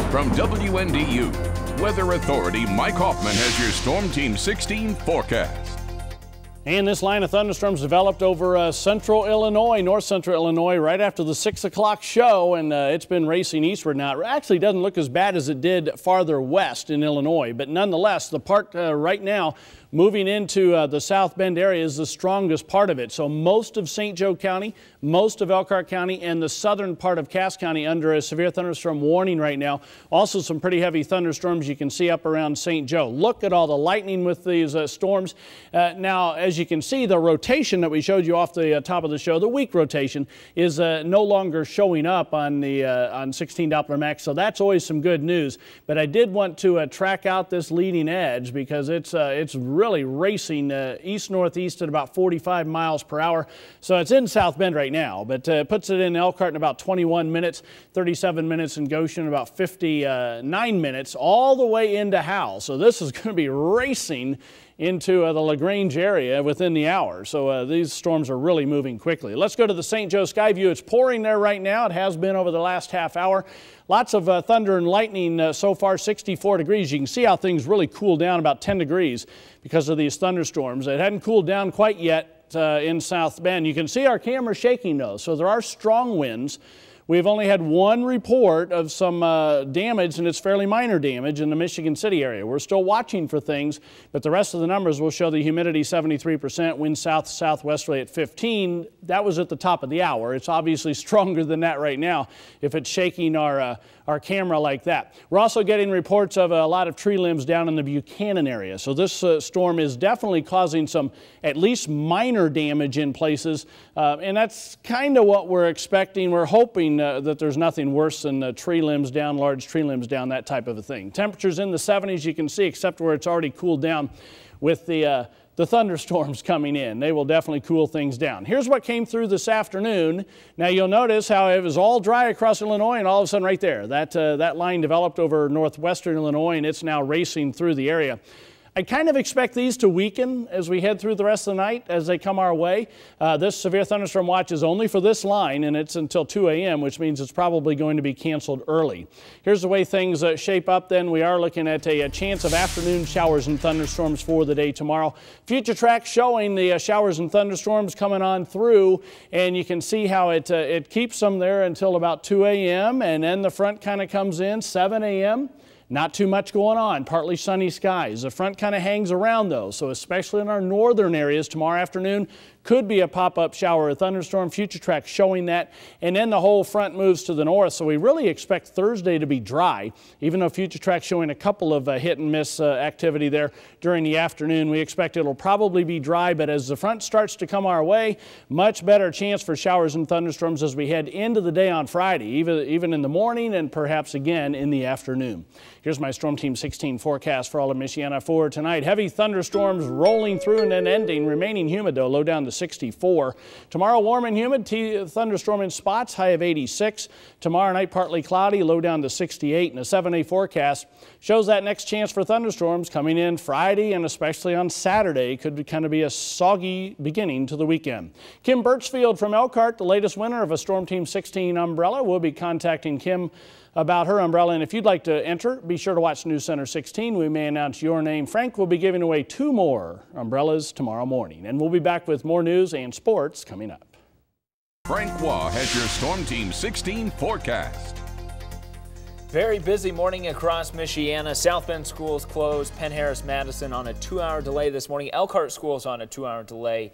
From WNDU, Weather Authority Mike Hoffman has your Storm Team 16 forecast. And this line of thunderstorms developed over central Illinois, north central Illinois, right after the 6 o'clock show, and it's been racing eastward now. It actually doesn't look as bad as it did farther west in Illinois, but nonetheless, the part right now moving into the South Bend area is the strongest part of it. So most of St. Joe County, most of Elkhart County, and the southern part of Cass County under a severe thunderstorm warning right now. Also some pretty heavy thunderstorms you can see up around St. Joe. Look at all the lightning with these storms. Now, as you can see, the rotation that we showed you off the top of the show, the weak rotation, is no longer showing up on the on 16 Doppler max. So that's always some good news. But I did want to track out this leading edge because it's really racing east-northeast at about 45 miles per hour. So it's in South Bend right now, but puts it in Elkhart in about 21 minutes, 37 minutes in Goshen, about 59 minutes, all the way into Howell. So this is going to be racing into the LaGrange area within the hour. So these storms are really moving quickly. Let's go to the St. Joe sky view. It's pouring there right now. It has been over the last half hour. Lots of thunder and lightning so far, 64 degrees. You can see how things really cool down about 10 degrees because of these thunderstorms. It hadn't cooled down quite yet in South Bend. You can see our camera shaking though, so there are strong winds. We've only had one report of some damage, and it's fairly minor damage in the Michigan City area. We're still watching for things, but the rest of the numbers will show the humidity 73%, wind south-southwesterly at 15. That was at the top of the hour. It's obviously stronger than that right now if it's shaking our camera like that. We're also getting reports of a lot of tree limbs down in the Buchanan area. So this storm is definitely causing some at least minor damage in places, and that's kind of what we're expecting. We're hoping that there's nothing worse than tree limbs down, large tree limbs down, that type of a thing. Temperatures in the 70s, you can see, except where it's already cooled down with the thunderstorms coming in. They will definitely cool things down. Here's what came through this afternoon. Now you'll notice how it was all dry across Illinois, and all of a sudden right there, that line developed over northwestern Illinois, and it's now racing through the area. I kind of expect these to weaken as we head through the rest of the night as they come our way. This severe thunderstorm watch is only for this line, and it's until 2 a.m., which means it's probably going to be canceled early. Here's the way things shape up then. We are looking at a chance of afternoon showers and thunderstorms for the day tomorrow. Future track showing the showers and thunderstorms coming on through, and you can see how it keeps them there until about 2 a.m., and then the front kind of comes in 7 a.m. Not too much going on, partly sunny skies. The front kind of hangs around though, so especially in our northern areas tomorrow afternoon, could be a pop-up shower or thunderstorm. Future track showing that, and then the whole front moves to the north, so we really expect Thursday to be dry, even though future track showing a couple of hit and miss activity there during the afternoon. We expect it'll probably be dry, but as the front starts to come our way, much better chance for showers and thunderstorms as we head into the day on Friday, even in the morning and perhaps again in the afternoon. Here's my Storm Team 16 forecast for all of Michiana for tonight. Heavy thunderstorms rolling through and then ending, remaining humid though, low down to 64. Tomorrow warm and humid, thunderstorm in spots, high of 86. Tomorrow night partly cloudy, low down to 68. And a 7-day forecast shows that next chance for thunderstorms coming in Friday and especially on Saturday. Could kind of be a soggy beginning to the weekend. Kim Birchfield from Elkhart, the latest winner of a Storm Team 16 umbrella. We'll be contacting Kim about her umbrella, and if you'd like to enter, be sure to watch News Center 16. We may announce your name. Frank will be giving away 2 more umbrellas tomorrow morning, and we'll be back with more news and sports coming up. Frank Waugh has your Storm Team 16 forecast. Very busy morning across Michiana. South Bend schools closed. Penn Harris Madison on a 2-hour delay this morning. Elkhart schools on a 2-hour delay.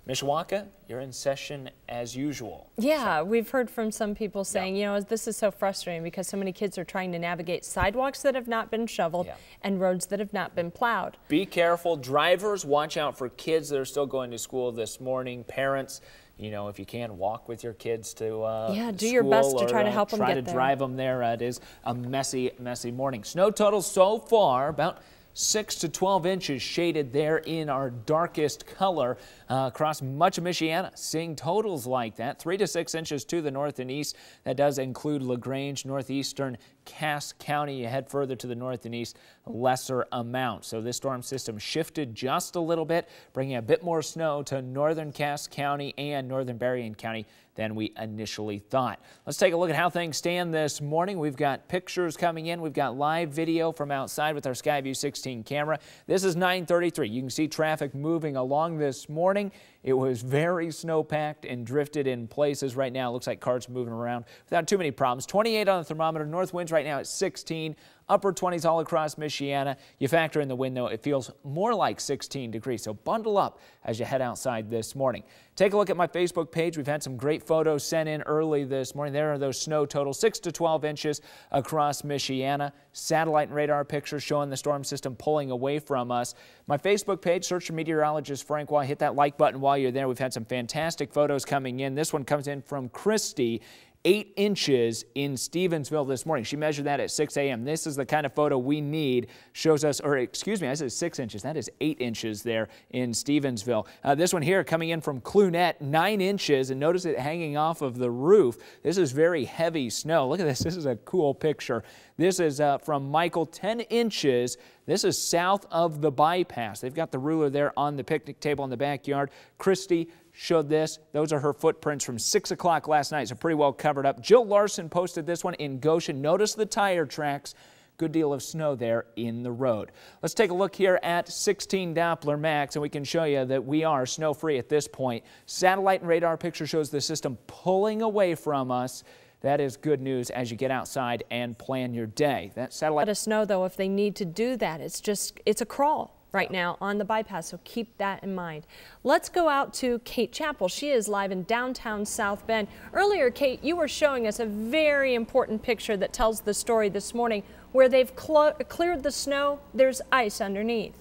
Mishawaka, you're in session as usual. Yeah, we've heard from some people saying, you know, this is so frustrating because so many kids are trying to navigate sidewalks that have not been shoveled and roads that have not been plowed. Be careful. Drivers, watch out for kids that are still going to school this morning. Parents, you know, if you can, walk with your kids to do your best to try to help them get there. Try to drive them there. It is a messy morning. Snow totals so far, about 6 to 12 inches shaded there in our darkest color across much of Michiana. Seeing totals like that, 3 to 6 inches to the north and east. That does include LaGrange, northeastern Cass County. You head further to the north and east, a lesser amount. So this storm system shifted just a little bit, bringing a bit more snow to northern Cass County and northern Berrien County. than we initially thought. Let's take a look at how things stand this morning. We've got pictures coming in. We've got live video from outside with our Skyview 16 camera. This is 9:33. You can see traffic moving along this morning. It was very snow-packed and drifted in places. Right now, it looks like cars moving around without too many problems. 28 on the thermometer. North winds right now at 16. Upper 20s all across Michiana. You factor in the wind, though, it feels more like 16 degrees. So bundle up as you head outside this morning. Take a look at my Facebook page. We've had some great photos sent in early this morning. There are those snow totals, 6 to 12 inches across Michiana. Satellite and radar pictures showing the storm system pulling away from us. My Facebook page, search for meteorologist Frank Wah. Hit that like button while you're there. We've had some fantastic photos coming in. This one comes in from Christy. 8 inches in Stevensville this morning. She measured that at 6 a.m. This is the kind of photo we need. Shows us, or excuse me, I said 6 inches. That is 8 inches there in Stevensville. This one here coming in from Clunette, 9 inches, and notice it hanging off of the roof. This is very heavy snow. Look at this. This is a cool picture. This is from Michael, 10 inches. This is south of the bypass. They've got the ruler there on the picnic table in the backyard. Christy showed this. Those are her footprints from 6 o'clock last night, so pretty well covered up. Jill Larson posted this one in Goshen. Notice the tire tracks. Good deal of snow there in the road. Let's take a look here at 16 Doppler Max, and we can show you that we are snow-free at this point. Satellite and radar picture shows the system pulling away from us. That is good news as you get outside and plan your day. That satellite. Let us know, though, if they need to do that. It's a crawl right now on the bypass, so keep that in mind. Let's go out to Kate Chappell. She is live in downtown South Bend. Earlier, Kate, you were showing us a very important picture that tells the story this morning where they've cleared the snow. There's ice underneath.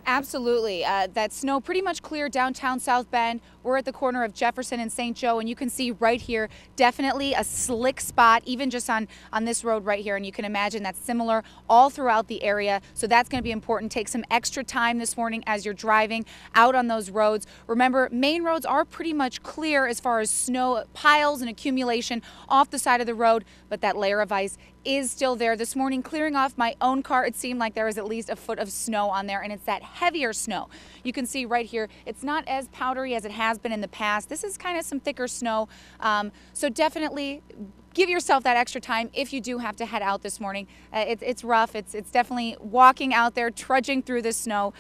Absolutely. That snow pretty much cleared downtown South Bend. We're at the corner of Jefferson and St. Joe, and you can see right here, definitely a slick spot, even just on this road right here. And you can imagine that's similar all throughout the area. So that's going to be important. Take some extra time this morning as you're driving out on those roads. Remember, main roads are pretty much clear as far as snow piles and accumulation off the side of the road, but that layer of ice is still there. This morning, clearing off my own car, it seemed like there was at least a foot of snow on there, and it's that heavier snow. You can see right here, it's not as powdery as it has been in the past. This is kind of some thicker snow, so definitely give yourself that extra time if you do have to head out this morning. It's rough. It's definitely walking out there, trudging through the snow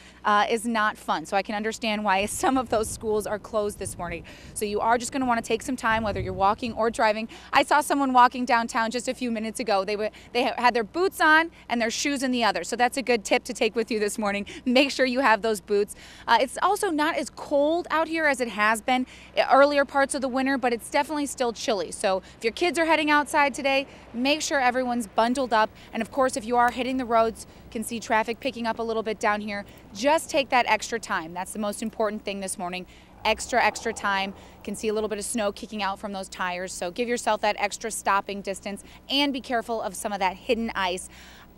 is not fun. So I can understand why some of those schools are closed this morning. So you are just going to want to take some time, whether you're walking or driving. I saw someone walking downtown just a few minutes ago. They had their boots on and their shoes in the other. So that's a good tip to take with you this morning. Make sure you have those boots. It's also not as cold out here as it has been earlier parts of the winter, but it's definitely still chilly. So if your kids are heading outside today, make sure everyone's bundled up. And of course, if you are hitting the roads, can see traffic picking up a little bit down here, just take that extra time. That's the most important thing this morning. Extra time. Can see a little bit of snow kicking out from those tires. So give yourself that extra stopping distance and be careful of some of that hidden ice.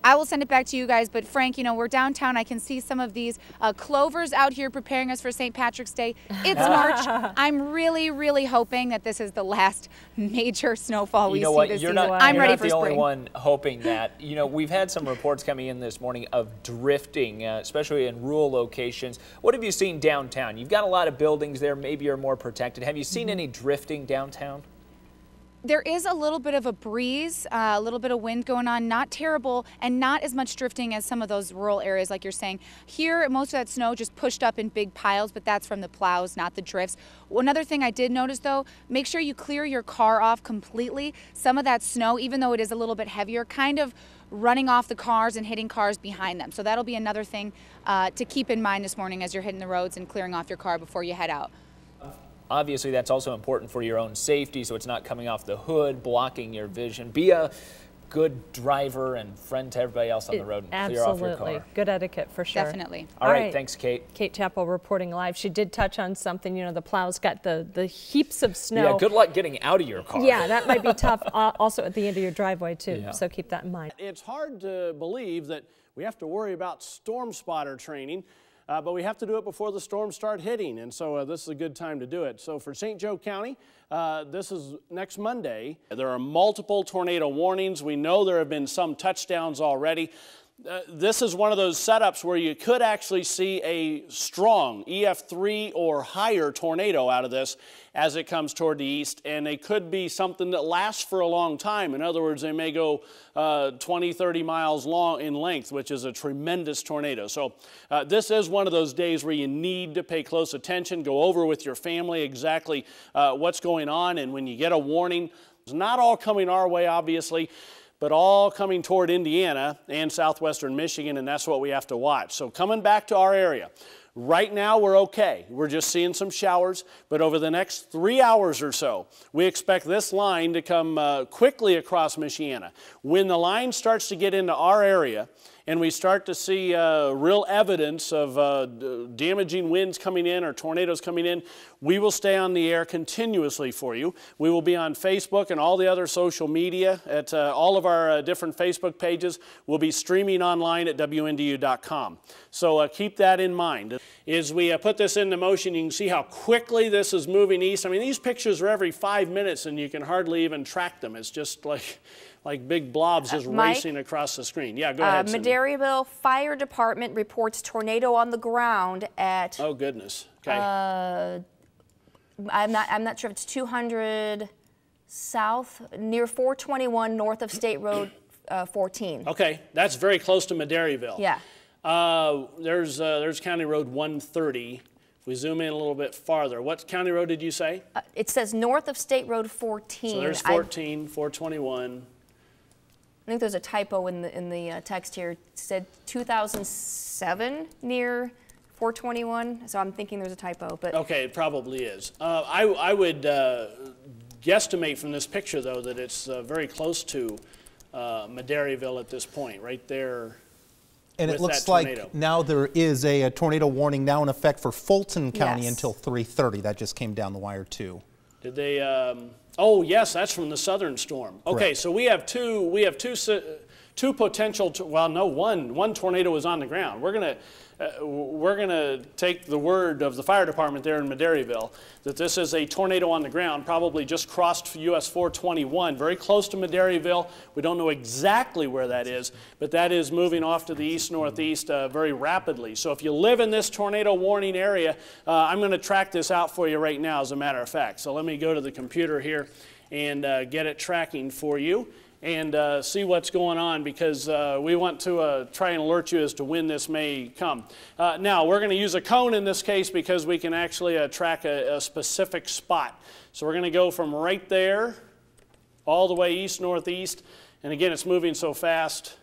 I will send it back to you guys, but Frank, you know, we're downtown. I can see some of these clovers out here preparing us for St. Patrick's Day. It's March. I'm really hoping that this is the last major snowfall we see this season. I'm ready for spring. You're not the only one hoping that. You know, we've had some reports coming in this morning of drifting, especially in rural locations. What have you seen downtown? You've got a lot of buildings there. Maybe you're more protected. Have you seen any drifting downtown? There is a little bit of a breeze, a little bit of wind going on, not terrible, and not as much drifting as some of those rural areas like you're saying. Here, most of that snow just pushed up in big piles, but that's from the plows, not the drifts. Another thing I did notice, though, make sure you clear your car off completely. Some of that snow, even though it is a little bit heavier, kind of running off the cars and hitting cars behind them. So that'll be another thing to keep in mind this morning as you're hitting the roads and clearing off your car before you head out. Obviously, that's also important for your own safety, so it's not coming off the hood, blocking your vision. Be a good driver and friend to everybody else on the road and clear off your car. Absolutely. Good etiquette for sure. Definitely. All right, thanks, Kate. Kate Chappell reporting live. She did touch on something, you know, the plows got the heaps of snow. Yeah, good luck getting out of your car. Yeah, that might be tough also at the end of your driveway too, so keep that in mind. It's hard to believe that we have to worry about storm spotter training. But we have to do it before the storms start hitting, and so this is a good time to do it. So for St. Joe County, this is next Monday. There are multiple tornado warnings. We know there have been some touchdowns already. This is one of those setups where you could actually see a strong EF3 or higher tornado out of this as it comes toward the east, and they could be something that lasts for a long time. In other words, they may go 20, 30 miles long in length, which is a tremendous tornado. So this is one of those days where you need to pay close attention, go over with your family exactly what's going on, and when you get a warning, it's not all coming our way, obviously, but all coming toward Indiana and southwestern Michigan, and that's what we have to watch. So coming back to our area, right now we're okay. We're just seeing some showers, but over the next 3 hours or so, we expect this line to come quickly across Michiana. When the line starts to get into our area, and we start to see real evidence of damaging winds coming in or tornadoes coming in, we will stay on the air continuously for you. We will be on Facebook and all the other social media at all of our different Facebook pages. We'll be streaming online at WNDU.com. So keep that in mind. As we put this into motion, you can see how quickly this is moving east. I mean, these pictures are every 5 minutes and you can hardly even track them. It's just like big blobs just racing across the screen. Yeah, go ahead. Madeiryville Fire Department reports tornado on the ground at. Oh goodness. Okay. I'm not sure if it's 200 south near 421 north of State Road 14. Okay, that's very close to Madeiryville. Yeah. There's County Road 130. If we zoom in a little bit farther, what county road did you say? It says north of State Road 14. So there's 14, 421. I think there's a typo in the text here. It said 2007 near 421, so I'm thinking there's a typo. But okay, it probably is. I would guesstimate from this picture, though, that it's very close to Madeiryville at this point, right there. And it looks like now there is a tornado warning now in effect for Fulton County until 3:30. That just came down the wire, too. Did they? Oh, yes, that's from the southern storm. Okay, correct. So we have two potential. Well, no, one tornado is on the ground. We're gonna take the word of the fire department there in Madeiryville that this is a tornado on the ground, probably just crossed US 421, very close to Madeiryville. We don't know exactly where that is, but that is moving off to the east-northeast very rapidly. So if you live in this tornado warning area, I'm going to track this out for you right now, as a matter of fact. So let me go to the computer here and get it tracking for you and see what's going on, because we want to try and alert you as to when this may come. Now, we're going to use a cone in this case because we can actually track a specific spot. So we're going to go from right there all the way east-northeast, and again, it's moving so fast.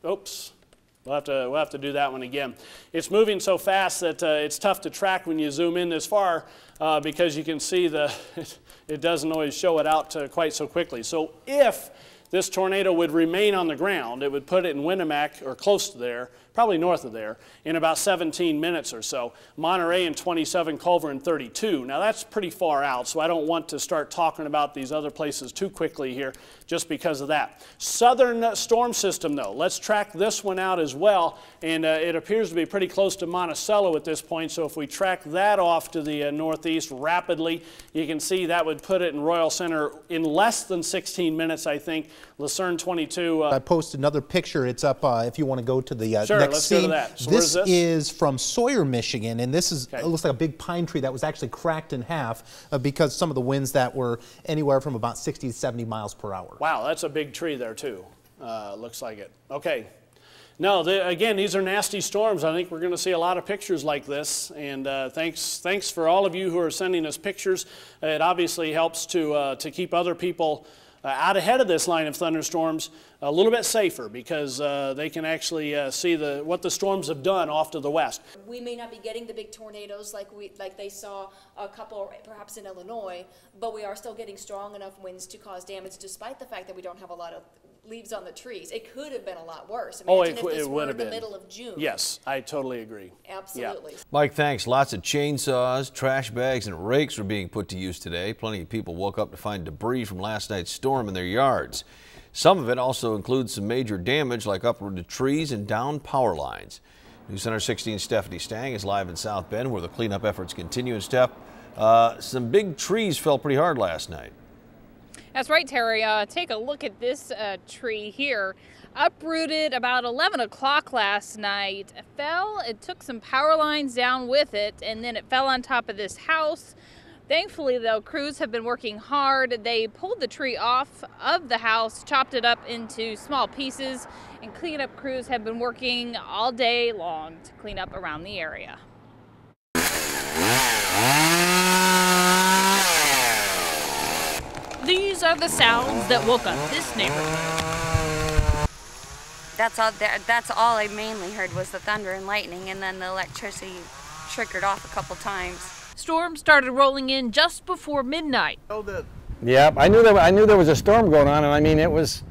Oops. We'll have to do that one again. It's moving so fast that it's tough to track when you zoom in this far because you can see it doesn't always show it out quite so quickly. So if this tornado would remain on the ground, it would put it in Winnemac, or close to there, probably north of there, in about 17 minutes or so. Monterey in 27, Culver in 32. Now that's pretty far out, so I don't want to start talking about these other places too quickly here just because of that. Southern storm system, though, let's track this one out as well, and it appears to be pretty close to Monticello at this point, so if we track that off to the northeast rapidly, you can see that would put it in Royal Center in less than 16 minutes, I think. Lucerne 22. I posted another picture. It's up if you want to go to the sure, next let's scene. Go to that. So this is from Sawyer, Michigan, and this is it looks like a big pine tree that was actually cracked in half because some of the winds that were anywhere from about 60 to 70 miles per hour. Wow, that's a big tree there too. Looks like it. Okay. No, again, these are nasty storms. I think we're going to see a lot of pictures like this, and thanks for all of you who are sending us pictures. It obviously helps to keep other people out ahead of this line of thunderstorms a little bit safer, because they can actually see what the storms have done off to the west. We may not be getting the big tornadoes like they saw a couple perhaps in Illinois, but we are still getting strong enough winds to cause damage, despite the fact that we don't have a lot of leaves on the trees. It could have been a lot worse. Imagine if this were in the middle of June. Yes, I totally agree. Absolutely. Yeah. Mike, thanks. Lots of chainsaws, trash bags, and rakes are being put to use today. Plenty of people woke up to find debris from last night's storm in their yards. Some of it also includes some major damage, like uprooted trees and downed power lines. News Center 16's Stephanie Stang is live in South Bend, where the cleanup efforts continue. And Steph, some big trees fell pretty hard last night. That's right, Terry. Take a look at this tree here. Uprooted about 11 o'clock last night. It took some power lines down with it, and then it fell on top of this house. Thankfully, though, crews have been working hard. They pulled the tree off of the house, chopped it up into small pieces, and cleanup crews have been working all day long to clean up around the area. These are the sounds that woke up this neighborhood. That's all I mainly heard was the thunder and lightning, and then the electricity triggered off a couple times. Storm started rolling in just before midnight. Yep, I knew there was a storm going on, and I mean it was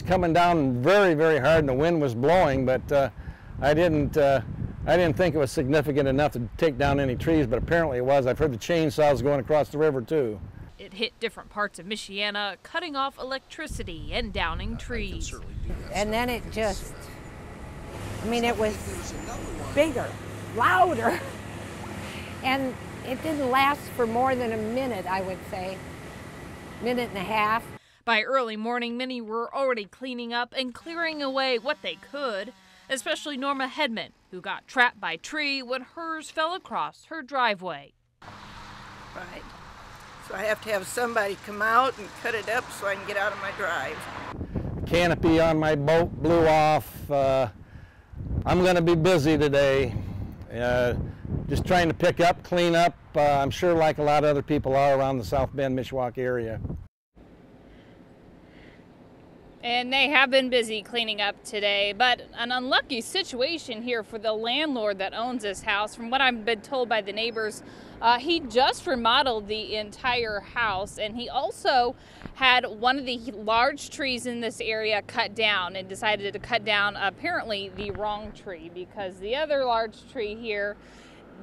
coming down very, very hard, and the wind was blowing. But I didn't think it was significant enough to take down any trees, but apparently it was. I've heard the chainsaws going across the river too. It hit different parts of Michiana, cutting off electricity and downing trees. And then it just, I mean, it was bigger, louder, and it didn't last for more than a minute, I would say, minute and a half. By early morning, many were already cleaning up and clearing away what they could, especially Norma Hedman, who got trapped by a tree when hers fell across her driveway. Right. So I have to have somebody come out and cut it up so I can get out of my drive. Canopy on my boat blew off. I'm going to be busy today. Just trying to pick up, clean up. I'm sure like a lot of other people are around the South Bend, Mishawaka area. And they have been busy cleaning up today, but an unlucky situation here for the landlord that owns this house. From what I've been told by the neighbors, he just remodeled the entire house, and he also had one of the large trees in this area cut down and decided to cut down apparently the wrong tree because the other large tree here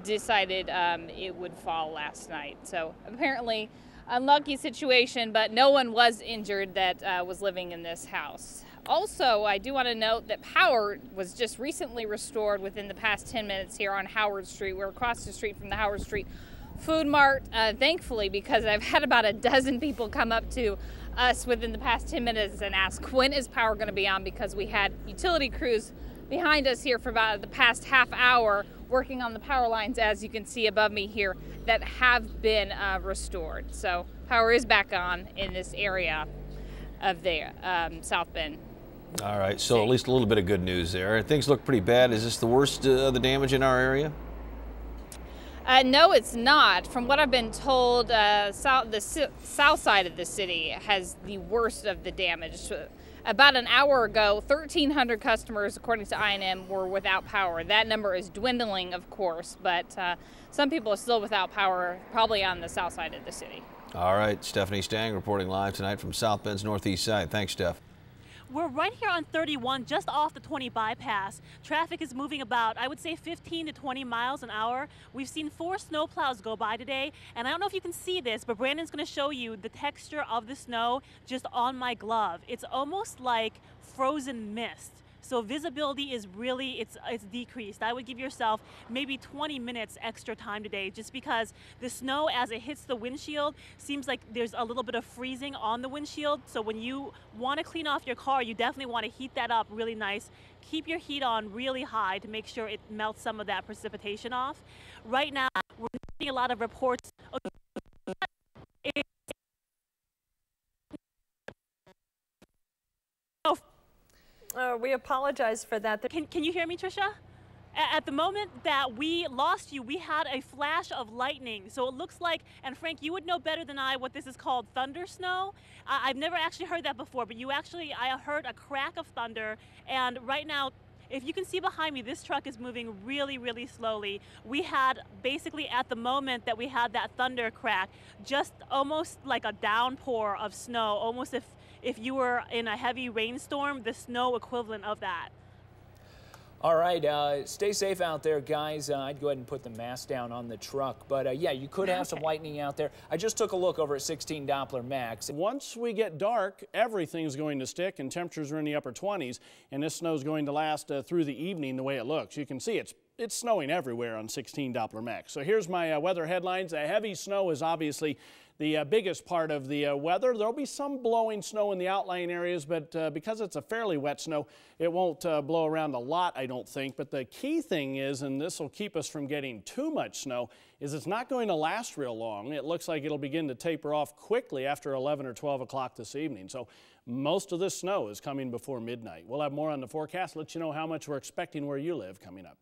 decided it would fall last night. So apparently unlucky situation, but no one was injured that was living in this house. Also, I do want to note that power was just recently restored within the past 10 minutes here on Howard Street. We're across the street from the Howard Street Food Mart, thankfully, because I've had about a dozen people come up to us within the past 10 minutes and ask, when is power going to be on? Because we had utility crews behind us here for about the past half hour working on the power lines, as you can see above me here, that have been restored. So power is back on in this area of the South Bend. All right, so at least a little bit of good news there. Things look pretty bad. Is this the worst of the damage in our area? No, it's not. From what I've been told, the south side of the city has the worst of the damage. About an hour ago, 1,300 customers, according to I&M, were without power. That number is dwindling, of course, but some people are still without power, probably on the south side of the city. All right, Stephanie Stang reporting live tonight from South Bend's northeast side. Thanks, Steph. We're right here on 31, just off the 20 bypass. Traffic is moving about, I would say, 15 to 20 miles an hour. We've seen 4 snowplows go by today, and I don't know if you can see this, but Brandon's going to show you the texture of the snow just on my glove. It's almost like frozen mist. So visibility is really, it's decreased. I would give yourself maybe 20 minutes extra time today, just because the snow, as it hits the windshield, seems like there's a little bit of freezing on the windshield. So when you want to clean off your car, you definitely want to heat that up really nice. Keep your heat on really high to make sure it melts some of that precipitation off. Right now, we're getting a lot of reports. We apologize for that. Can you hear me, Tricia? At the moment that we lost you, we had a flash of lightning. So it looks like, and Frank, you would know better than I what this is called, thunder snow. I've never actually heard that before, but I heard a crack of thunder. And right now, if you can see behind me, this truck is moving really, really slowly. We had basically, at the moment that we had that thunder crack, just almost like a downpour of snow, almost if you were in a heavy rainstorm, the snow equivalent of that. All right, stay safe out there, guys. I'd go ahead and put the mask down on the truck. But yeah, you could have some lightning out there. I just took a look over at 16 Doppler max. Once we get dark, everything's going to stick, and temperatures are in the upper 20s, and this snow is going to last through the evening the way it looks. You can see it's it's snowing everywhere on 16 Doppler Max. So here's my weather headlines. Heavy snow is obviously the biggest part of the weather. There'll be some blowing snow in the outlying areas, but because it's a fairly wet snow, it won't blow around a lot, I don't think. But the key thing is, and this will keep us from getting too much snow, is it's not going to last real long. It looks like it'll begin to taper off quickly after 11 or 12 o'clock this evening. So most of this snow is coming before midnight. We'll have more on the forecast, let you know how much we're expecting where you live coming up.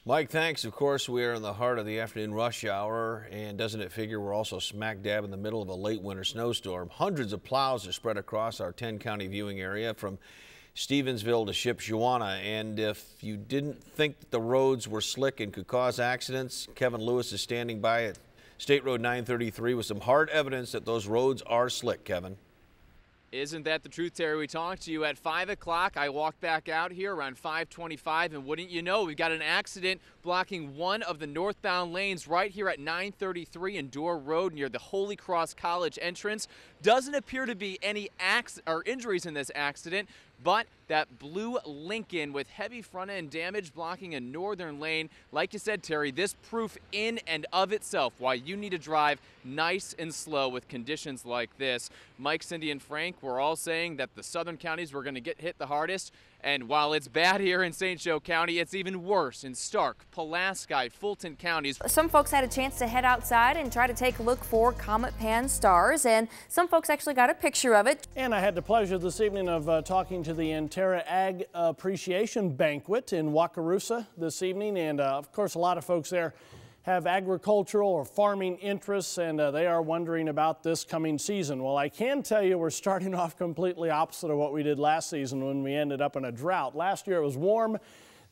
Mike, thanks. Of course, we are in the heart of the afternoon rush hour, and doesn't it figure we're also smack dab in the middle of a late winter snowstorm. Hundreds of plows are spread across our 10-county viewing area from Stevensville to Shipshewana, and if you didn't think that the roads were slick and could cause accidents, Kevin Lewis is standing by at State Road 933 with some hard evidence that those roads are slick. Kevin. Isn't that the truth, Terry? We talked to you at 5 o'clock. I walked back out here around 5:25, and wouldn't you know, we've got an accident blocking one of the northbound lanes right here at 933 and Door Road near the Holy Cross College entrance. Doesn't appear to be any injuries in this accident, but that blue Lincoln with heavy front end damage blocking a northern lane. Like you said, Terry, this proof in and of itself why you need to drive nice and slow with conditions like this. Mike, Cindy, and Frank were all saying that the southern counties were going to get hit the hardest. And while it's bad here in St. Joe County, it's even worse in Stark, Pulaski, Fulton counties. Some folks had a chance to head outside and try to take a look for Comet Pan stars, and some folks actually got a picture of it. And I had the pleasure this evening of talking to the Terra Ag Appreciation Banquet in Wakarusa this evening, and of course a lot of folks there have agricultural or farming interests, and they are wondering about this coming season. Well, I can tell you we're starting off completely opposite of what we did last season when we ended up in a drought. Last year it was warm.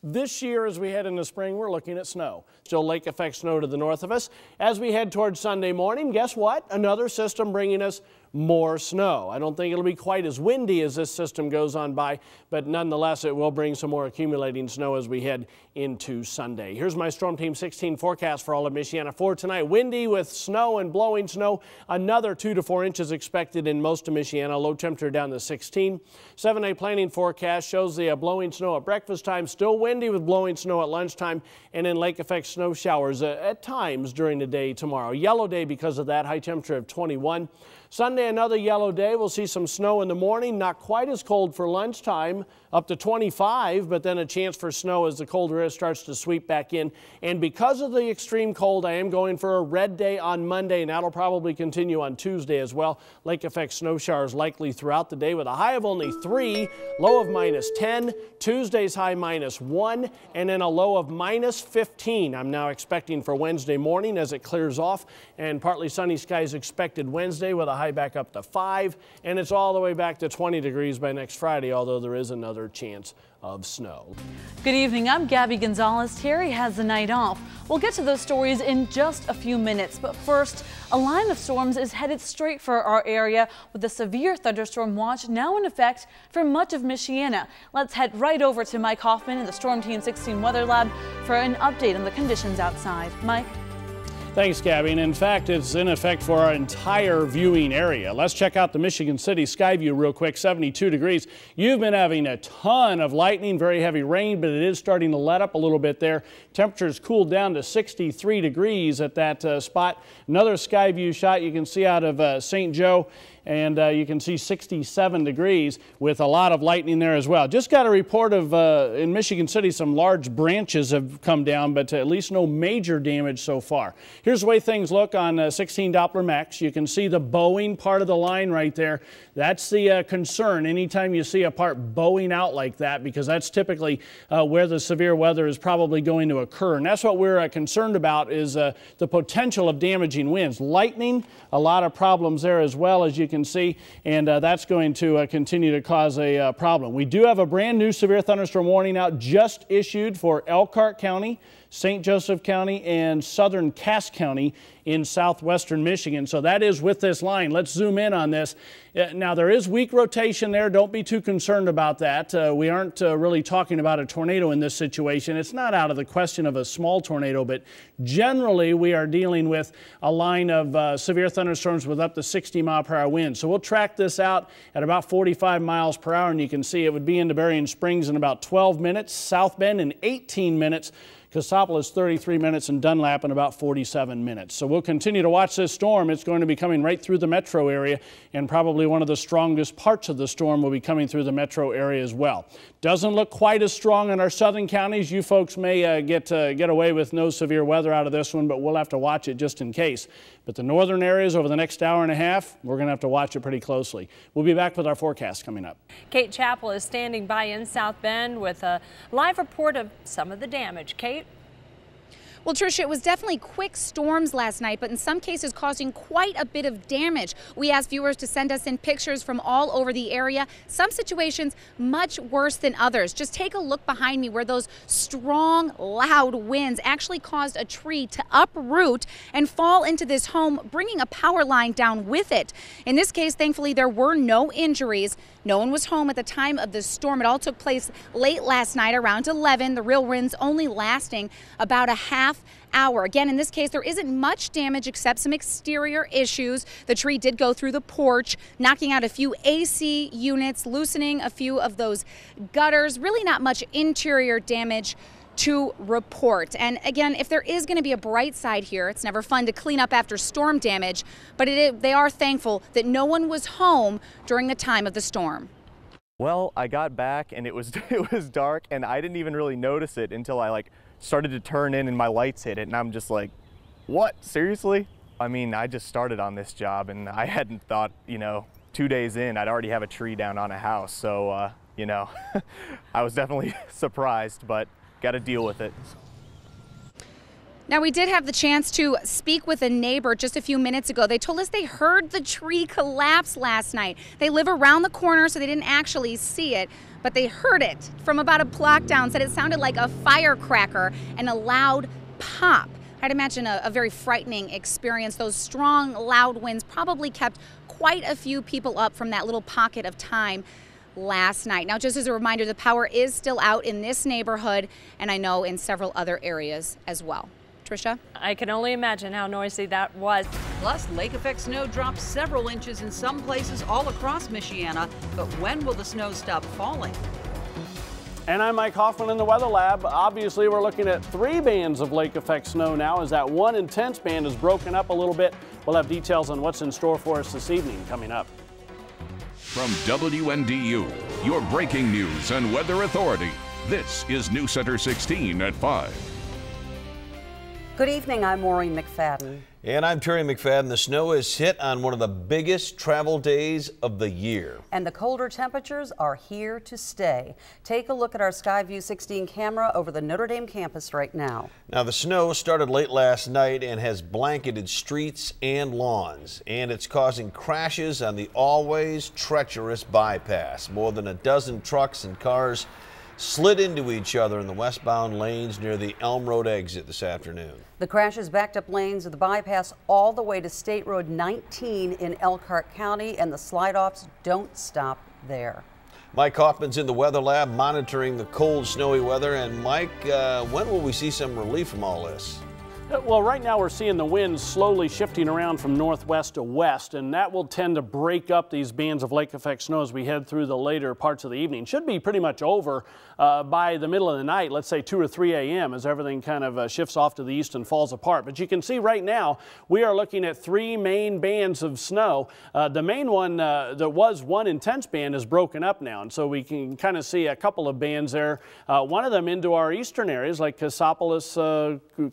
This year, as we head into spring, we're looking at snow. Still lake effect snow to the north of us. As we head towards Sunday morning, guess what? Another system bringing us more snow. I don't think it'll be quite as windy as this system goes on by, but nonetheless, it will bring some more accumulating snow as we head into Sunday. Here's my Storm Team 16 forecast for all of Michiana for tonight. Windy with snow and blowing snow. Another 2 to 4 inches expected in most of Michiana. Low temperature down to 16. 7-day planning forecast shows the blowing snow at breakfast time. Still windy with blowing snow at lunchtime, and then lake effect snow showers at times during the day tomorrow. Yellow day because of that. High temperature of 21. Sunday, another yellow day. We'll see some snow in the morning, not quite as cold for lunchtime, up to 25, but then a chance for snow as the colder air starts to sweep back in. And because of the extreme cold, I am going for a red day on Monday, and that'll probably continue on Tuesday as well. Lake effect snow showers likely throughout the day with a high of only 3, low of -10. Tuesday's high -1, and then a low of -15. I'm now expecting for Wednesday morning as it clears off, and partly sunny skies expected Wednesday with a high back up to 5, and it's all the way back to 20 degrees by next Friday, although there is another chance of snow. Good evening, I'm Gabby Gonzalez. Terry has the night off. We'll get to those stories in just a few minutes, but first, a line of storms is headed straight for our area with a severe thunderstorm watch now in effect for much of Michiana. Let's head right over to Mike Hoffman in the Storm Team 16 Weather Lab for an update on the conditions outside. Mike? Thanks, Gabby. And in fact, it's in effect for our entire viewing area. Let's check out the Michigan City sky view real quick. 72 degrees. You've been having a ton of lightning, very heavy rain, but it is starting to let up a little bit there. Temperatures cooled down to 63 degrees at that spot. Another sky view shot you can see out of St. Joe. And you can see 67 degrees with a lot of lightning there as well. Just got a report of, in Michigan City, some large branches have come down, but at least no major damage so far. Here's the way things look on 16 Doppler Max. You can see the bowing part of the line right there. That's the concern anytime you see a part bowing out like that, because that's typically where the severe weather is probably going to occur. And that's what we're concerned about is the potential of damaging winds. Lightning, a lot of problems there as well, as you can see, and that's going to continue to cause a problem. We do have a brand new severe thunderstorm warning out just issued for Elkhart County, St. Joseph County, and southern Cass County in southwestern Michigan. So that is with this line. Let's zoom in on this. Now, there is weak rotation there. Don't be too concerned about that. We aren't really talking about a tornado in this situation. It's not out of the question of a small tornado, but generally we are dealing with a line of severe thunderstorms with up to 60-mile-per-hour winds. winds. So we'll track this out at about 45 miles per hour, and you can see it would be into Berrien Springs in about 12 minutes, South Bend in 18 minutes, Cassopolis 33 minutes, and Dunlap in about 47 minutes. So we'll continue to watch this storm. It's going to be coming right through the metro area, and probably one of the strongest parts of the storm will be coming through the metro area as well. Doesn't look quite as strong in our southern counties. You folks may get away with no severe weather out of this one, but we'll have to watch it just in case. But the northern areas over the next hour and a half, we're going to have to watch it pretty closely. We'll be back with our forecast coming up. Kate Chappell is standing by in South Bend with a live report of some of the damage. Kate? Well, Tricia, it was definitely quick storms last night, but in some cases causing quite a bit of damage. We asked viewers to send us in pictures from all over the area. Some situations much worse than others. Just take a look behind me where those strong, loud winds actually caused a tree to uproot and fall into this home, bringing a power line down with it. In this case, thankfully, there were no injuries. No one was home at the time of the storm. It all took place late last night around 11. The real winds only lasting about a half hour. Again, in this case, there isn't much damage except some exterior issues. The tree did go through the porch, knocking out a few AC units, loosening a few of those gutters. Really not much interior damage to report. And again, if there is going to be a bright side here, it's never fun to clean up after storm damage, but they are thankful that no one was home during the time of the storm. Well, I got back and it was dark, and I didn't even really notice it until I started to turn in and my lights hit it, and I'm just like, what, seriously? I mean, I just started on this job and I hadn't thought, 2 days in I'd already have a tree down on a house. So, I was definitely surprised, but got to deal with it. Now, we did have the chance to speak with a neighbor just a few minutes ago. They told us they heard the tree collapse last night. They live around the corner, so they didn't actually see it, but they heard it from about a block down. Said it sounded like a firecracker and a loud pop. I'd imagine a very frightening experience. Those strong, loud winds probably kept quite a few people up from that little pocket of time last night. Now, just as a reminder, the power is still out in this neighborhood, and I know in several other areas as well. Tricia? I can only imagine how noisy that was. Plus, lake effect snow dropped several inches in some places all across Michiana, but when will the snow stop falling? And I'm Mike Hoffman in the Weather Lab. Obviously, we're looking at 3 bands of lake effect snow now as that one intense band is broken up a little bit. We'll have details on what's in store for us this evening coming up. From WNDU, your breaking news and weather authority, this is News Center 16 at 5. Good evening, I'm Maureen McFadden. And I'm Terry McFadden. The snow has hit on one of the biggest travel days of the year. And the colder temperatures are here to stay. Take a look at our Skyview 16 camera over the Notre Dame campus right now. Now, the snow started late last night and has blanketed streets and lawns. And it's causing crashes on the always treacherous bypass. More than a dozen trucks and cars slid into each other in the westbound lanes near the Elm Road exit this afternoon. The crashes backed up lanes of the bypass all the way to State Road 19 in Elkhart County, and the slide-offs don't stop there. Mike Hoffman's in the Weather Lab monitoring the cold, snowy weather. And Mike, when will we see some relief from all this? Well, right now we're seeing the winds slowly shifting around from northwest to west, and that will tend to break up these bands of lake effect snow as we head through the later parts of the evening. Should be pretty much over by the middle of the night, let's say 2 or 3 a.m. as everything kind of shifts off to the east and falls apart. But you can see right now we are looking at 3 main bands of snow. The main one that was one intense band is broken up now, and so we can kind of see a couple of bands there. One of them into our eastern areas like Cassopolis,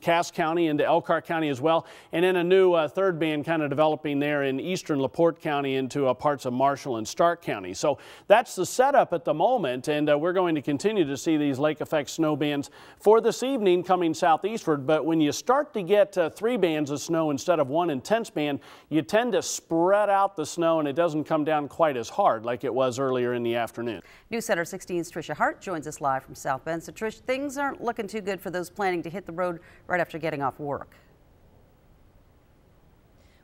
Cass County, into Elkhart County as well, and then a new third band kind of developing there in eastern LaPorte County into parts of Marshall and Stark County. So that's the setup at the moment, and we're going to continue to see these lake effect snow bands for this evening coming southeastward. But when you start to get 3 bands of snow instead of one intense band, you tend to spread out the snow and it doesn't come down quite as hard like it was earlier in the afternoon. News Center 16's Tricia Hart joins us live from South Bend. So Trish, things aren't looking too good for those planning to hit the road right after getting off work.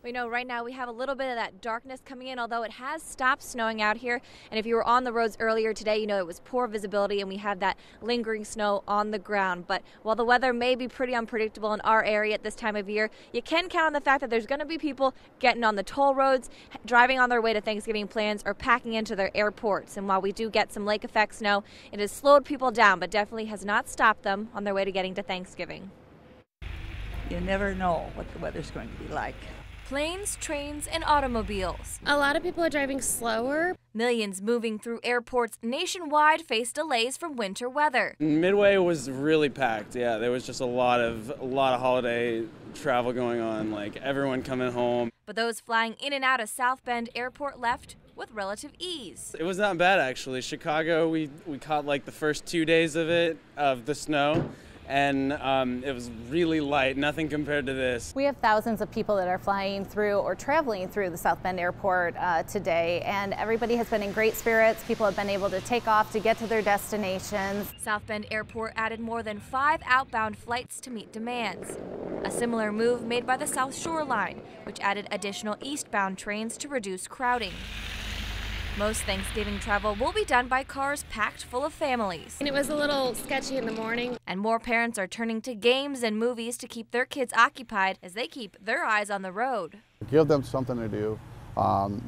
We know right now we have a little bit of that darkness coming in, although it has stopped snowing out here. And if you were on the roads earlier today, you know it was poor visibility and we have that lingering snow on the ground. But while the weather may be pretty unpredictable in our area at this time of year, you can count on the fact that there's going to be people getting on the toll roads, driving on their way to Thanksgiving plans, or packing into their airports. And while we do get some lake effect snow, it has slowed people down, but definitely has not stopped them on their way to getting to Thanksgiving. You never know what the weather's going to be like. Planes, trains, and automobiles. A lot of people are driving slower. Millions moving through airports nationwide face delays from winter weather. Midway was really packed. Yeah, there was just a lot of holiday travel going on, like everyone coming home. But those flying in and out of South Bend Airport left with relative ease. It was not bad actually. Chicago, we caught like the first 2 days of the snow. And it was really light, nothing compared to this. We have thousands of people that are flying through or traveling through the South Bend Airport today, and everybody has been in great spirits. People have been able to take off to get to their destinations. South Bend Airport added more than 5 outbound flights to meet demands. A similar move made by the South Shore Line, which added additional eastbound trains to reduce crowding. Most Thanksgiving travel will be done by cars packed full of families. And it was a little sketchy in the morning. And more parents are turning to games and movies to keep their kids occupied as they keep their eyes on the road. Give them something to do.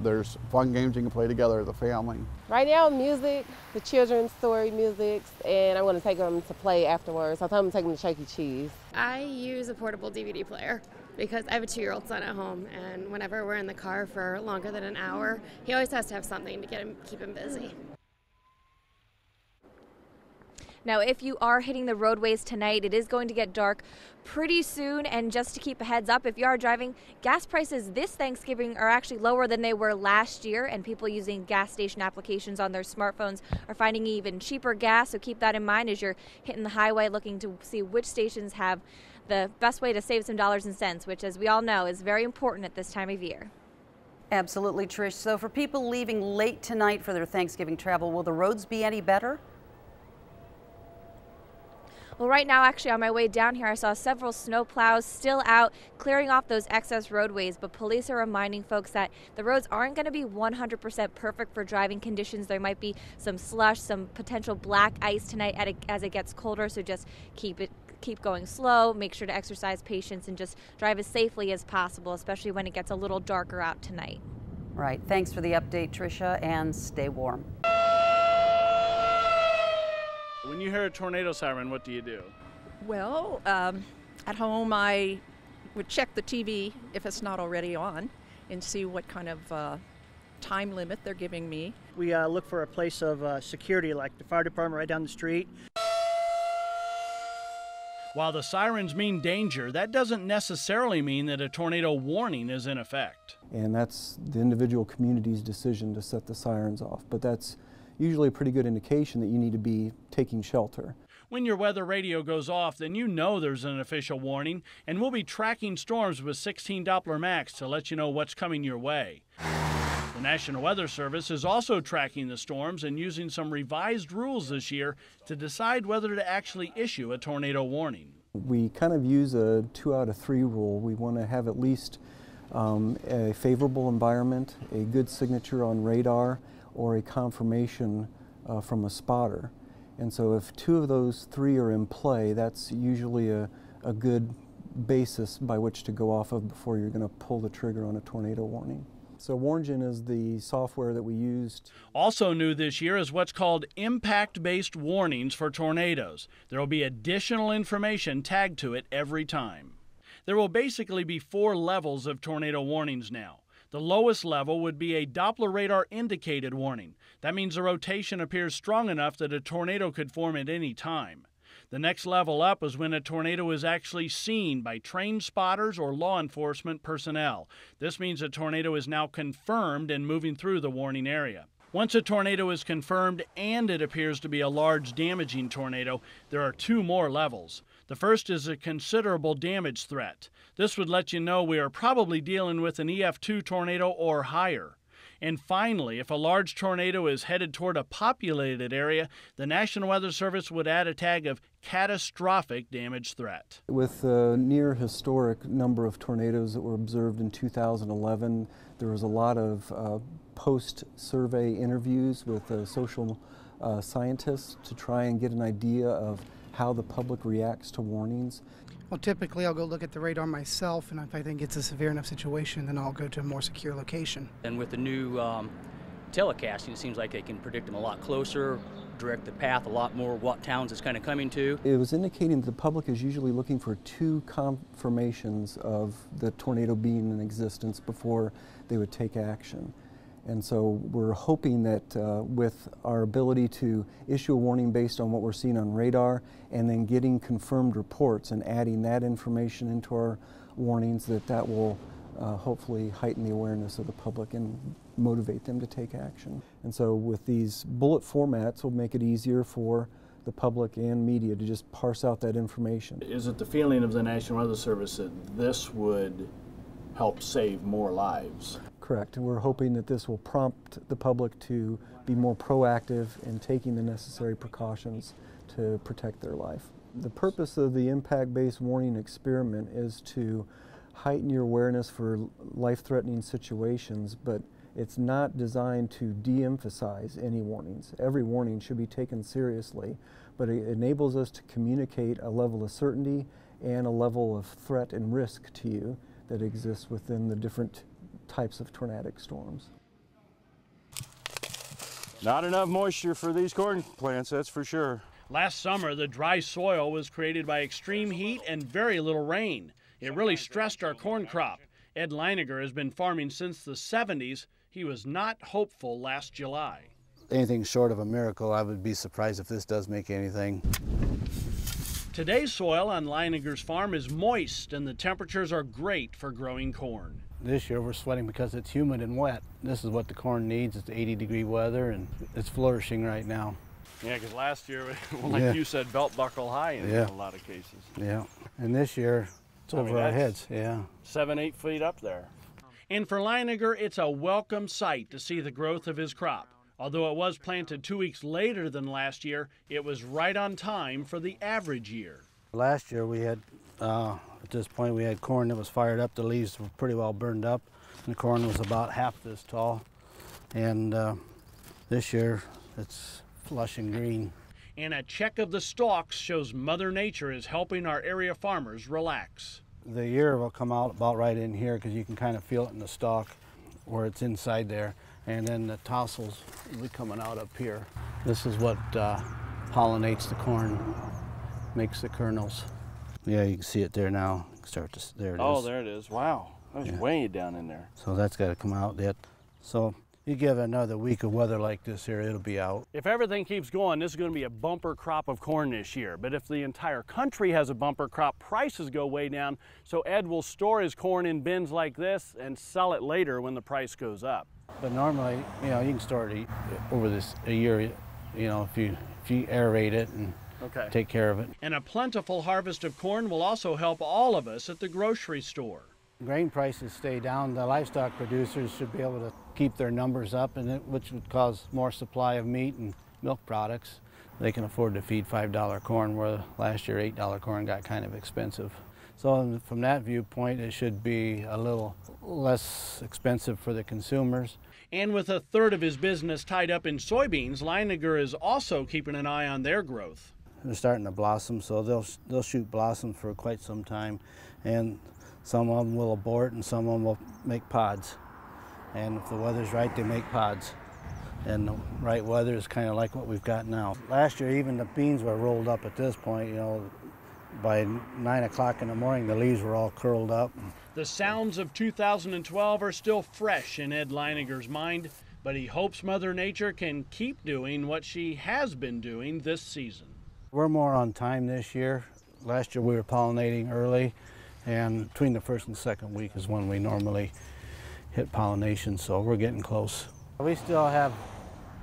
There's fun games you can play together as a family. Right now, music, the children's story music, and I'm going to take them to play afterwards. I thought I'm going to take them to Chuck E. Cheese. I use a portable DVD player because I have a 2-year-old son at home, and whenever we're in the car for longer than an hour, he always has to have something to keep him busy. Now, if you are hitting the roadways tonight, it is going to get dark pretty soon. And just to keep a heads up, if you are driving, gas prices this Thanksgiving are actually lower than they were last year. And people using gas station applications on their smartphones are finding even cheaper gas. So keep that in mind as you're hitting the highway looking to see which stations have the best way to save some dollars and cents, which, as we all know, is very important at this time of year. Absolutely, Trish. So for people leaving late tonight for their Thanksgiving travel, will the roads be any better? Well, right now, actually, on my way down here, I saw several snow plows still out clearing off those excess roadways, but police are reminding folks that the roads aren't going to be 100% perfect for driving conditions. There might be some slush, some potential black ice tonight as it gets colder, so just keep going slow, make sure to exercise patience, and just drive as safely as possible, especially when it gets a little darker out tonight. Right. Thanks for the update, Tricia, and stay warm. When you hear a tornado siren, what do you do? Well, at home I would check the TV if it's not already on and see what kind of time limit they're giving me. We look for a place of security, like the fire department right down the street. While the sirens mean danger, that doesn't necessarily mean that a tornado warning is in effect. And that's the individual community's decision to set the sirens off, but that's usually a pretty good indication that you need to be taking shelter. When your weather radio goes off, then you know there's an official warning, and we'll be tracking storms with 16 Doppler Max to let you know what's coming your way. The National Weather Service is also tracking the storms and using some revised rules this year to decide whether to actually issue a tornado warning. We kind of use a 2 out of 3 rule. We want to have at least a favorable environment, a good signature on radar, or a confirmation from a spotter. And so if 2 of those 3 are in play, that's usually a good basis by which to go off of before you're going to pull the trigger on a tornado warning. So Warngin is the software that we used. Also new this year is what's called impact-based warnings for tornadoes. There will be additional information tagged to it every time. There will basically be 4 levels of tornado warnings now. The lowest level would be a Doppler radar indicated warning. That means the rotation appears strong enough that a tornado could form at any time. The next level up is when a tornado is actually seen by trained spotters or law enforcement personnel. This means a tornado is now confirmed and moving through the warning area. Once a tornado is confirmed and it appears to be a large damaging tornado, there are 2 more levels. The first is a considerable damage threat. This would let you know we are probably dealing with an EF2 tornado or higher. And finally, if a large tornado is headed toward a populated area, the National Weather Service would add a tag of catastrophic damage threat. With the near historic number of tornadoes that were observed in 2011, there was a lot of post-survey interviews with social scientists to try and get an idea of how the public reacts to warnings. Well, typically I'll go look at the radar myself, and if I think it's a severe enough situation, then I'll go to a more secure location. And with the new telecasting, it seems like they can predict them a lot closer, direct the path a lot more, what towns it's kind of coming to. It was indicating that the public is usually looking for 2 confirmations of the tornado being in existence before they would take action. And so we're hoping that with our ability to issue a warning based on what we're seeing on radar and then getting confirmed reports and adding that information into our warnings, that will hopefully heighten the awareness of the public and motivate them to take action. And so with these bullet formats, we'll make it easier for the public and media to just parse out that information. Is it the feeling of the National Weather Service that this would help save more lives? Correct, and we're hoping that this will prompt the public to be more proactive in taking the necessary precautions to protect their life. The purpose of the impact-based warning experiment is to heighten your awareness for life-threatening situations, but it's not designed to de-emphasize any warnings. Every warning should be taken seriously, but it enables us to communicate a level of certainty and a level of threat and risk to you that exists within the different types of tornadic storms. Not enough moisture for these corn plants, that's for sure. Last summer, the dry soil was created by extreme heat and very little rain. It really stressed our corn crop. Ed Leiniger has been farming since the 70s. He was not hopeful last July. Anything short of a miracle, I would be surprised if this does make anything. Today's soil on Leiniger's farm is moist and the temperatures are great for growing corn. This year we're sweating because it's humid and wet. This is what the corn needs. It's 80-degree weather and it's flourishing right now. Yeah, because last year, like you said, belt buckle high in a lot of cases. Yeah, and this year it's over our heads, 7-8 feet up there. And for Leiniger, it's a welcome sight to see the growth of his crop. Although it was planted 2 weeks later than last year, it was right on time for the average year. Last year we had, at this point, we had corn that was fired up. The leaves were pretty well burned up. And the corn was about half this tall. And this year it's flush and green. And a check of the stalks shows Mother Nature is helping our area farmers relax. The ear will come out about right in here because you can kind of feel it in the stalk where it's inside there. And then the tassels will be coming out up here. This is what pollinates the corn, makes the kernels. Yeah, you can see it there now. There it is. Oh, there it is. Wow, that was way down in there. So that's got to come out yet. So you give it another week of weather like this here, it'll be out. If everything keeps going, this is going to be a bumper crop of corn this year. But if the entire country has a bumper crop, prices go way down. So Ed will store his corn in bins like this and sell it later when the price goes up. But normally, you know, you can store it over a year, you know, if you aerate it and take care of it. And a plentiful harvest of corn will also help all of us at the grocery store. Grain prices stay down, the livestock producers should be able to keep their numbers up, which would cause more supply of meat and milk products. They can afford to feed $5 corn, where last year $8 corn got kind of expensive. So from that viewpoint, it should be a little less expensive for the consumers. And with a third of his business tied up in soybeans, Leiniger is also keeping an eye on their growth. They're starting to blossom, so they'll shoot blossoms for quite some time. And some of them will abort and some of them will make pods. And if the weather's right, they make pods. And the right weather is kind of like what we've got now. Last year, even the beans were rolled up at this point. You know, by 9 o'clock in the morning, the leaves were all curled up. The sounds of 2012 are still fresh in Ed Leiniger's mind, but he hopes Mother Nature can keep doing what she has been doing this season. We're more on time this year. Last year we were pollinating early, and between the first and second week is when we normally hit pollination, so we're getting close. We still have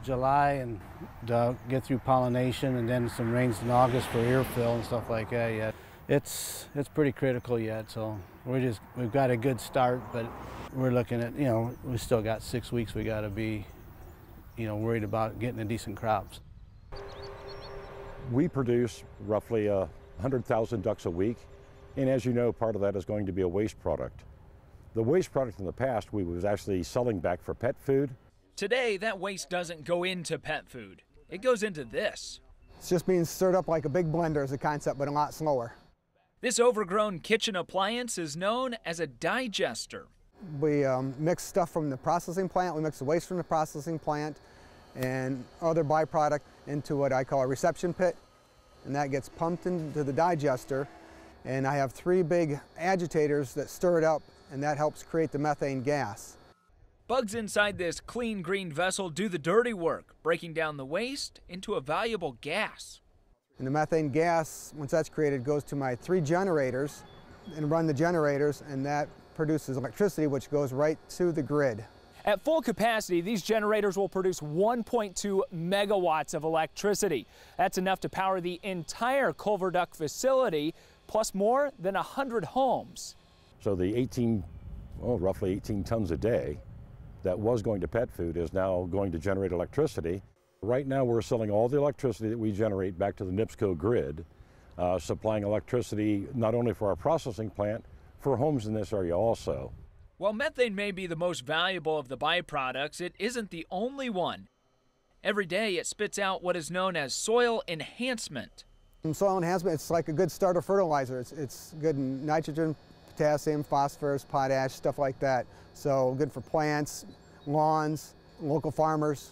July and to get through pollination, and then some rains in August for ear fill and stuff like that yet. It's pretty critical yet, so we've got a good start, but We're looking at, we still got 6 weeks we got to be, worried about getting a decent crops. We produce roughly 100,000 ducks a week, and as you know, part of that is going to be a waste product. The waste product in the past we was actually selling back for pet food. Today, that waste doesn't go into pet food. It goes into this. It's just being stirred up like a big blender as a concept, but a lot slower. This overgrown kitchen appliance is known as a digester. We mix stuff from the processing plant, we mix the waste from the processing plant and other byproduct into what I call a reception pit, and that gets pumped into the digester, and I have 3 big agitators that stir it up, and that helps create the methane gas. Bugs inside this clean green vessel do the dirty work, breaking down the waste into a valuable gas. And the methane gas, once that's created, goes to my 3 generators and run the generators, and that produces electricity which goes right to the grid. At full capacity, these generators will produce 1.2 megawatts of electricity. That's enough to power the entire Culver Duck facility, plus more than 100 homes. So the roughly 18 tons a day that was going to pet food is now going to generate electricity. Right now we're selling all the electricity that we generate back to the NIPSCO grid, supplying electricity not only for our processing plant, for homes in this area also. While methane may be the most valuable of the byproducts, it isn't the only one. Every day it spits out what is known as soil enhancement. In soil enhancement, it's like a good starter fertilizer. It's good in nitrogen, potassium, phosphorus, potash, stuff like that. So good for plants, lawns, local farmers.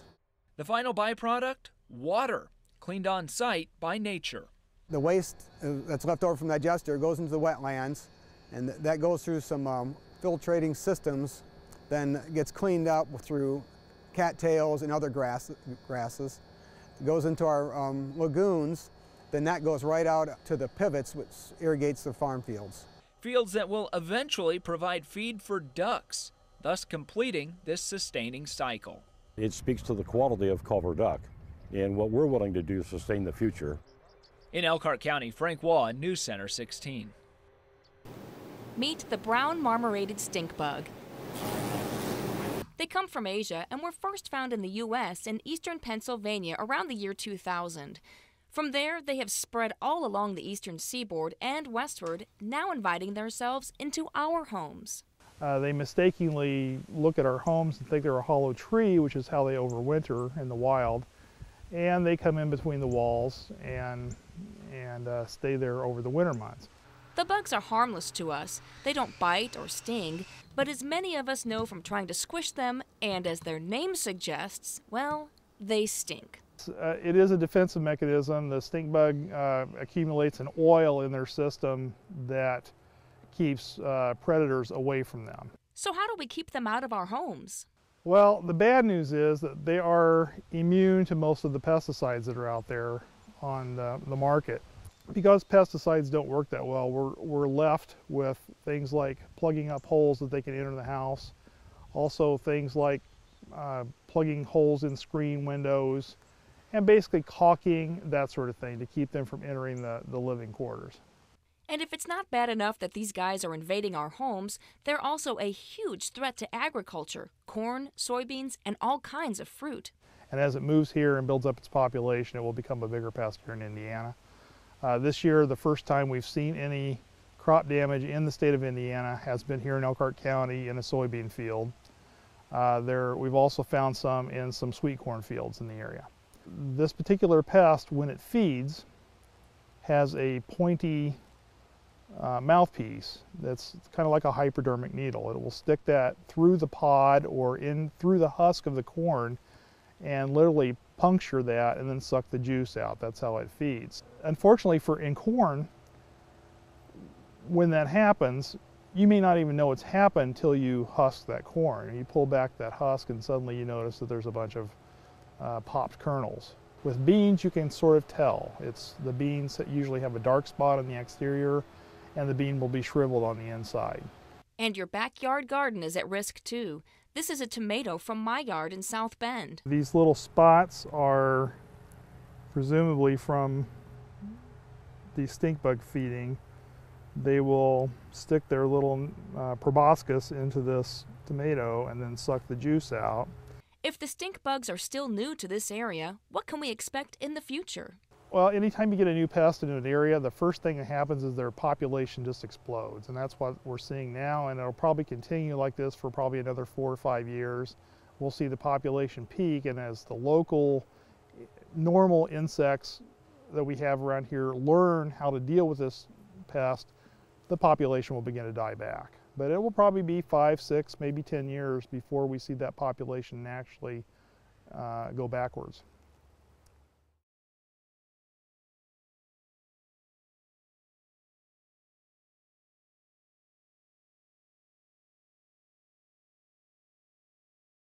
The final byproduct? Water, cleaned on site by nature. The waste that's left over from that digester goes into the wetlands, and that goes through some filtrating systems, then gets cleaned up through cattails and other grasses. It goes into our lagoons, then that goes right out to the pivots, which irrigates the farm fields. Fields that will eventually provide feed for ducks, thus completing this sustaining cycle. It speaks to the quality of Culver Duck and what we're willing to do to sustain the future. In Elkhart County, Frank Waugh, News Center 16. Meet the brown marmorated stink bug. They come from Asia and were first found in the U.S. in eastern Pennsylvania around the year 2000. From there, they have spread all along the eastern seaboard and westward, now inviting themselves into our homes. They mistakenly look at our homes and think they're a hollow tree, which is how they overwinter in the wild. And they come in between the walls and stay there over the winter months. The bugs are harmless to us. They don't bite or sting, but as many of us know from trying to squish them, and as their name suggests, well, they stink. It is a defensive mechanism. The stink bug accumulates an oil in their system that keeps predators away from them. So how do we keep them out of our homes? Well, the bad news is that they are immune to most of the pesticides that are out there on the market. Because pesticides don't work that well, we're left with things like plugging up holes that they can enter the house. Also things like plugging holes in screen windows and basically caulking, that sort of thing, to keep them from entering the living quarters. And if it's not bad enough that these guys are invading our homes, they're also a huge threat to agriculture, corn, soybeans, and all kinds of fruit. And as it moves here and builds up its population, it will become a bigger pest here in Indiana. This year, the first time we've seen any crop damage in the state of Indiana has been here in Elkhart County in a soybean field. We've also found some in some sweet corn fields in the area. This particular pest, when it feeds, has a pointy mouthpiece that's kind of like a hypodermic needle. It will stick that through the pod or in through the husk of the corn and literally puncture that and then suck the juice out. That's how it feeds. Unfortunately in corn, when that happens, you may not even know it's happened until you husk that corn. You pull back that husk and suddenly you notice that there's a bunch of popped kernels. With beans, you can sort of tell. The beans that usually have a dark spot on the exterior and the bean will be shriveled on the inside. And your backyard garden is at risk too. This is a tomato from my yard in South Bend. These little spots are presumably from the stink bug feeding. They will stick their little proboscis into this tomato and then suck the juice out. If the stink bugs are still new to this area, what can we expect in the future? Well, anytime you get a new pest in an area, the first thing that happens is their population just explodes, and that's what we're seeing now, and it'll probably continue like this for probably another 4 or 5 years. We'll see the population peak, and as the local normal insects that we have around here learn how to deal with this pest, the population will begin to die back. But it will probably be 5, 6, maybe 10 years before we see that population actually go backwards.